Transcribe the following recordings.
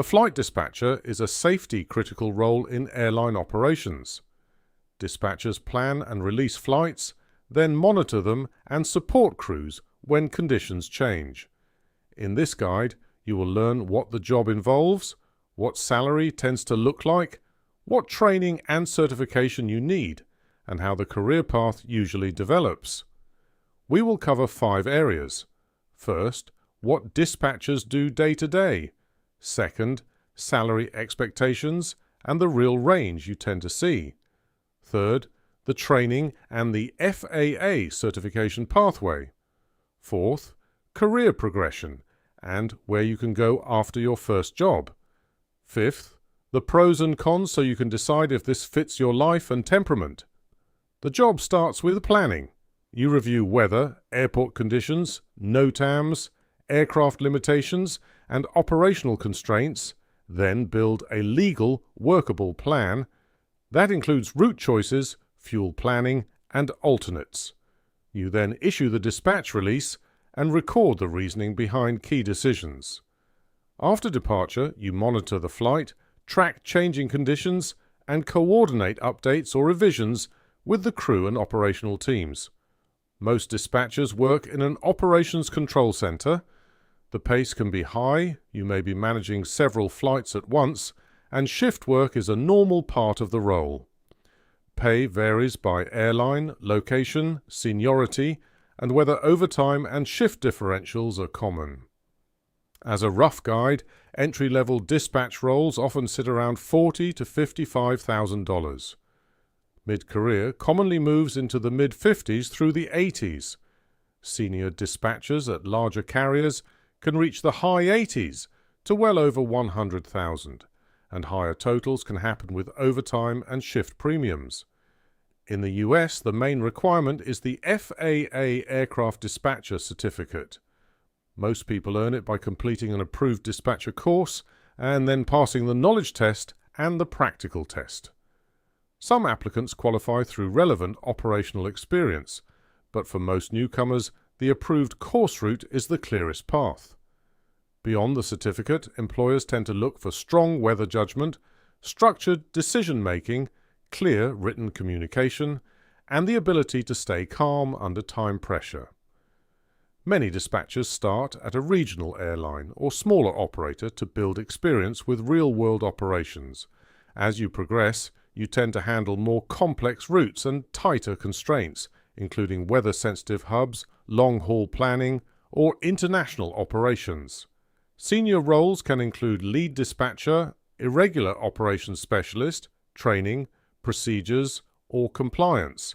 A flight dispatcher is a safety-critical role in airline operations. Dispatchers plan and release flights, then monitor them and support crews when conditions change. In this guide, you will learn what the job involves, what salary tends to look like, what training and certification you need, and how the career path usually develops. We will cover 5 areas. First, what dispatchers do day to day. Second, salary expectations and the real range you tend to see. Third, the training and the FAA certification pathway. Fourth, career progression and where you can go after your first job. Fifth, the pros and cons so you can decide if this fits your life and temperament. The job starts with planning. You review weather, airport conditions, NOTAMs, aircraft limitations, and operational constraints, then build a legal, workable plan. That includes route choices, fuel planning, and alternates. You then issue the dispatch release and record the reasoning behind key decisions. After departure, you monitor the flight, track changing conditions, and coordinate updates or revisions with the crew and operational teams. Most dispatchers work in an operations control center. The pace can be high, you may be managing several flights at once, and shift work is a normal part of the role. Pay varies by airline, location, seniority, and whether overtime and shift differentials are common. As a rough guide, entry-level dispatch roles often sit around $40,000 to $55,000. Mid-career commonly moves into the mid-50s through the 80s. Senior dispatchers at larger carriers can reach the high 80s to well over $100,000, and higher totals can happen with overtime and shift premiums. In the US, the main requirement is the FAA Aircraft Dispatcher Certificate. Most people earn it by completing an approved dispatcher course and then passing the knowledge test and the practical test. Some applicants qualify through relevant operational experience, but for most newcomers, the approved course route is the clearest path. Beyond the certificate, employers tend to look for strong weather judgment, structured decision-making, clear written communication, and the ability to stay calm under time pressure. Many dispatchers start at a regional airline or smaller operator to build experience with real-world operations. As you progress, you tend to handle more complex routes and tighter constraints, including weather-sensitive hubs, long-haul planning, or international operations. Senior roles can include lead dispatcher, irregular operations specialist, training, procedures, or compliance.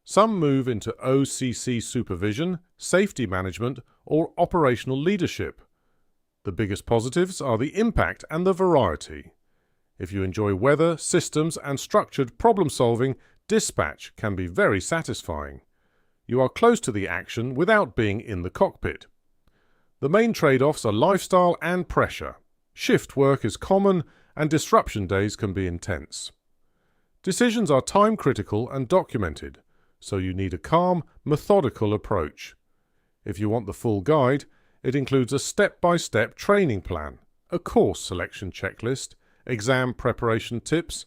Some move into OCC supervision, safety management, or operational leadership. The biggest positives are the impact and the variety. If you enjoy weather, systems, and structured problem-solving, dispatch can be very satisfying. You are close to the action without being in the cockpit. The main trade-offs are lifestyle and pressure. Shift work is common, and disruption days can be intense. Decisions are time-critical and documented, so you need a calm, methodical approach. If you want the full guide, it includes a step-by-step training plan, a course selection checklist, exam preparation tips,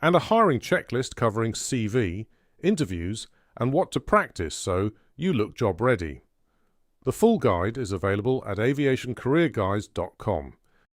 and a hiring checklist covering CV, interviews, and what to practice so you look job ready. The full guide is available at aviationcareerguides.com.